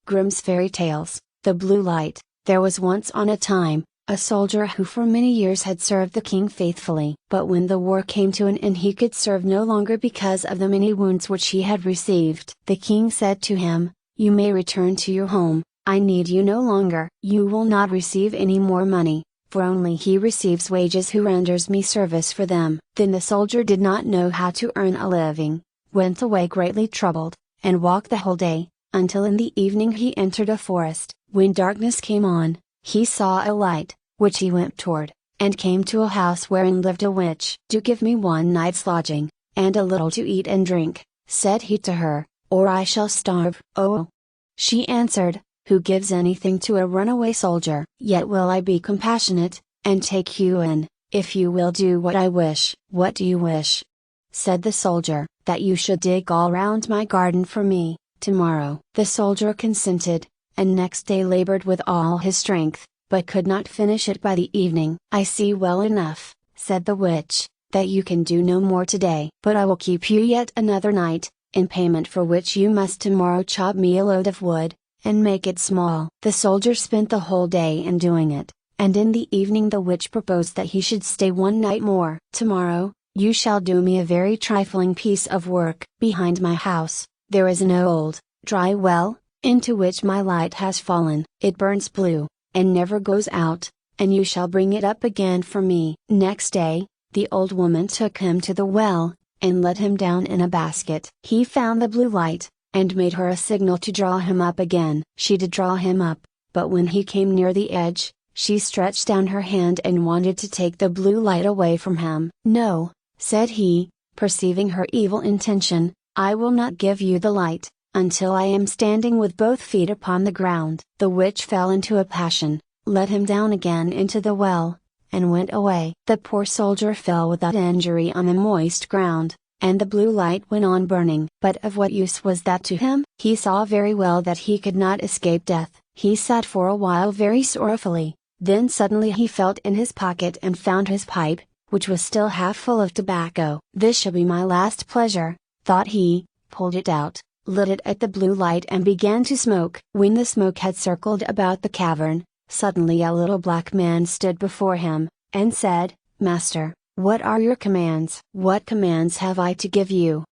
Grimm's Fairy Tales, The Blue Light. There was once on a time, a soldier who for many years had served the king faithfully. But when the war came to an end he could serve no longer because of the many wounds which he had received. The king said to him, "You may return to your home, I need you no longer. You will not receive any more money, for only he receives wages who renders me service for them." Then the soldier did not know how to earn a living, went away greatly troubled, and walked the whole day, until in the evening he entered a forest. When darkness came on, he saw a light, which he went toward, and came to a house wherein lived a witch. "Do give me one night's lodging, and a little to eat and drink," said he to her, "or I shall starve." "Oh!" she answered, "who gives anything to a runaway soldier? Yet will I be compassionate, and take you in, if you will do what I wish." "What do you wish?" said the soldier. "That you should dig all round my garden for me, tomorrow." The soldier consented, and next day labored with all his strength, but could not finish it by the evening. "I see well enough," said the witch, "that you can do no more today. But I will keep you yet another night, in payment for which you must tomorrow chop me a load of wood, and make it small." The soldier spent the whole day in doing it, and in the evening the witch proposed that he should stay one night more. "Tomorrow, you shall do me a very trifling piece of work. Behind my house, there is an old, dry well, into which my light has fallen. It burns blue, and never goes out, and you shall bring it up again for me." Next day, the old woman took him to the well, and let him down in a basket. He found the blue light, and made her a signal to draw him up again. She did draw him up, but when he came near the edge, she stretched down her hand and wanted to take the blue light away from him. "No," said he, perceiving her evil intention, "I will not give you the light, until I am standing with both feet upon the ground." The witch fell into a passion, let him down again into the well, and went away. The poor soldier fell without injury on the moist ground, and the blue light went on burning. But of what use was that to him? He saw very well that he could not escape death. He sat for a while very sorrowfully, then suddenly he felt in his pocket and found his pipe, which was still half full of tobacco. "This shall be my last pleasure," thought he, pulled it out, lit it at the blue light and began to smoke. When the smoke had circled about the cavern, suddenly a little black man stood before him, and said, "Master, what are your commands?" "What commands have I to give you?"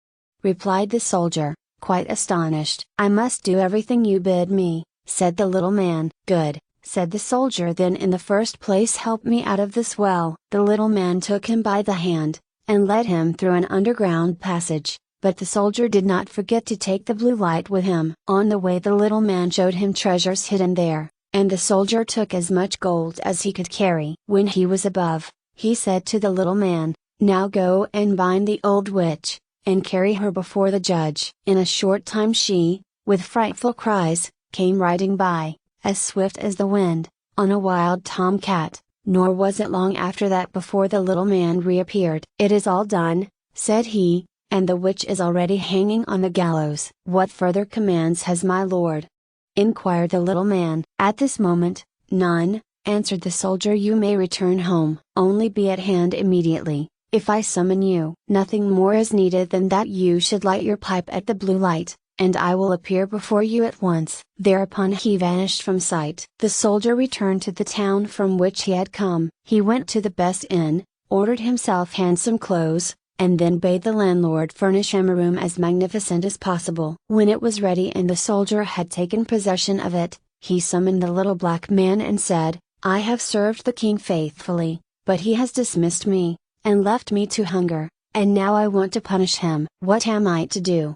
replied the soldier, quite astonished. "I must do everything you bid me," said the little man. "Good," said the soldier, "then in the first place help me out of this well." The little man took him by the hand, and led him through an underground passage. But the soldier did not forget to take the blue light with him. On the way the little man showed him treasures hidden there, and the soldier took as much gold as he could carry. When he was above, he said to the little man, "Now go and bind the old witch, and carry her before the judge." In a short time she, with frightful cries, came riding by, as swift as the wind, on a wild tomcat, nor was it long after that before the little man reappeared. "It is all done," said he, "and the witch is already hanging on the gallows." "What further commands has my lord?" inquired the little man. "At this moment, none," answered the soldier. "You may return home. Only be at hand immediately, if I summon you. Nothing more is needed than that you should light your pipe at the blue light, and I will appear before you at once." Thereupon he vanished from sight. The soldier returned to the town from which he had come. He went to the best inn, ordered himself handsome clothes, and then bade the landlord furnish him a room as magnificent as possible. When it was ready and the soldier had taken possession of it, he summoned the little black man and said, "I have served the king faithfully, but he has dismissed me, and left me to hunger, and now I want to punish him. What am I to do?"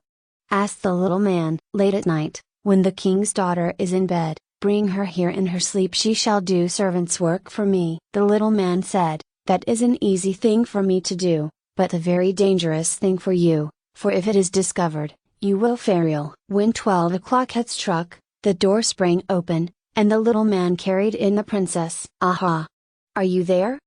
asked the little man. "Late at night, when the king's daughter is in bed, bring her here. In her sleep she shall do servant's work for me." The little man said, "That is an easy thing for me to do, but a very dangerous thing for you, for if it is discovered, you will fail." When 12 o'clock had struck, the door sprang open, and the little man carried in the princess. "Aha! Are you there?"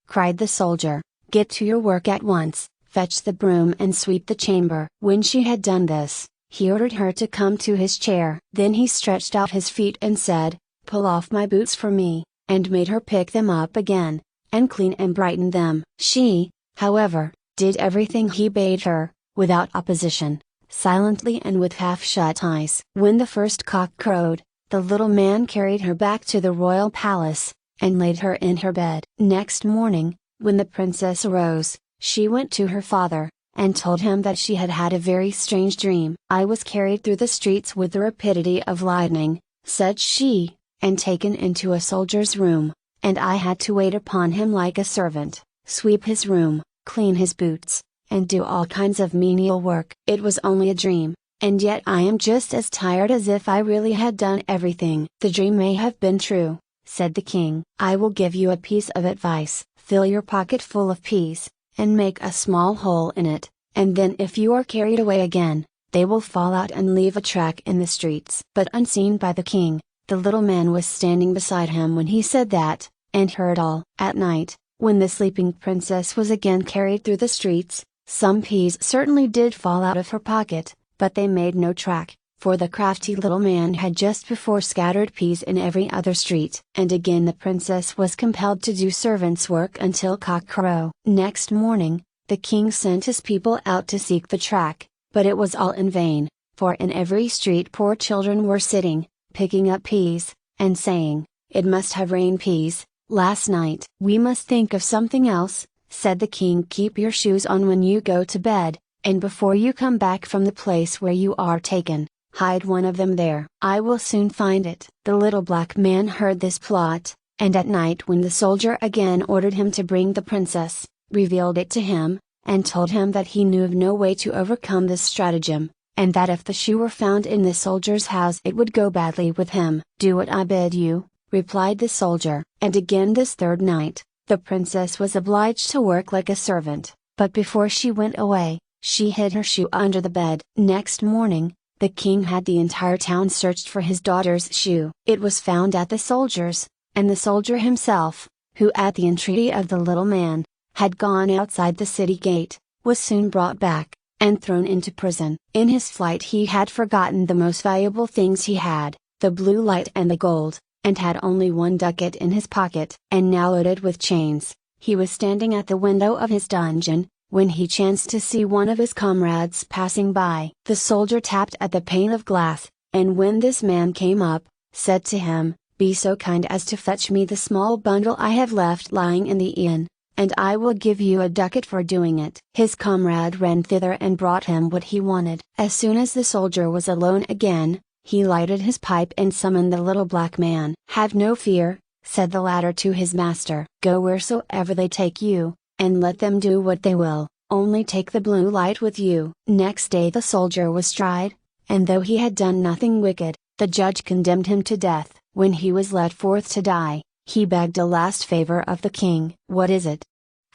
cried the soldier. "Get to your work at once, fetch the broom and sweep the chamber." When she had done this, he ordered her to come to his chair. Then he stretched out his feet and said, "Pull off my boots for me," and made her pick them up again, and clean and brighten them. She, however, did everything he bade her, without opposition, silently and with half-shut eyes. When the first cock crowed, the little man carried her back to the royal palace, and laid her in her bed. Next morning, when the princess arose, she went to her father, and told him that she had had a very strange dream. "I was carried through the streets with the rapidity of lightning," said she, "and taken into a soldier's room, and I had to wait upon him like a servant, sweep his room, clean his boots, and do all kinds of menial work. It was only a dream, and yet I am just as tired as if I really had done everything." "The dream may have been true," said the king. "I will give you a piece of advice. Fill your pocket full of peas, and make a small hole in it, and then if you are carried away again, they will fall out and leave a track in the streets." But unseen by the king, the little man was standing beside him when he said that, and heard all. At night, when the sleeping princess was again carried through the streets, some peas certainly did fall out of her pocket, but they made no track, for the crafty little man had just before scattered peas in every other street. And again the princess was compelled to do servant's work until cock-crow. Next morning, the king sent his people out to seek the track, but it was all in vain, for in every street poor children were sitting, picking up peas, and saying, "It must have rained peas last night." "We must think of something else," said the king. "Keep your shoes on when you go to bed, and before you come back from the place where you are taken, hide one of them there. I will soon find it." The little black man heard this plot, and at night when the soldier again ordered him to bring the princess, revealed it to him, and told him that he knew of no way to overcome this stratagem, and that if the shoe were found in the soldier's house it would go badly with him. "Do what I bid you," replied the soldier. And again this third night, the princess was obliged to work like a servant, but before she went away, she hid her shoe under the bed. Next morning, the king had the entire town searched for his daughter's shoe. It was found at the soldier's, and the soldier himself, who at the entreaty of the little man, had gone outside the city gate, was soon brought back, and thrown into prison. In his flight he had forgotten the most valuable things he had, the blue light and the gold, and had only 1 ducat in his pocket. And now loaded with chains, he was standing at the window of his dungeon, when he chanced to see one of his comrades passing by. The soldier tapped at the pane of glass, and when this man came up, said to him, "Be so kind as to fetch me the small bundle I have left lying in the inn, and I will give you a ducat for doing it." His comrade ran thither and brought him what he wanted. As soon as the soldier was alone again, he lighted his pipe and summoned the little black man. "Have no fear," said the latter to his master. "Go wheresoever they take you, and let them do what they will, only take the blue light with you." Next day the soldier was tried, and though he had done nothing wicked, the judge condemned him to death. When he was led forth to die, he begged a last favor of the king. "What is it?"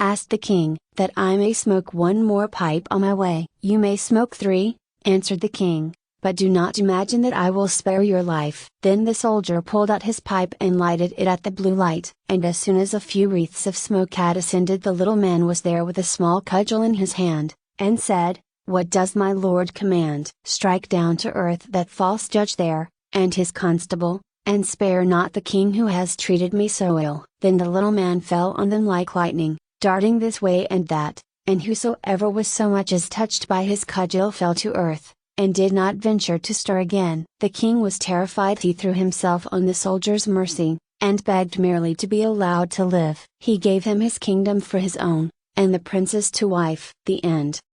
asked the king. "That I may smoke one more pipe on my way." "You may smoke 3," answered the king, "but do not imagine that I will spare your life." Then the soldier pulled out his pipe and lighted it at the blue light. And as soon as a few wreaths of smoke had ascended, the little man was there with a small cudgel in his hand, and said, "What does my lord command?" "Strike down to earth that false judge there, and his constable, and spare not the king who has treated me so ill." Then the little man fell on them like lightning, darting this way and that, and whosoever was so much as touched by his cudgel fell to earth, and did not venture to stir again. The king was terrified. He threw himself on the soldier's mercy, and begged merely to be allowed to live. He gave him his kingdom for his own, and the princess to wife. The end.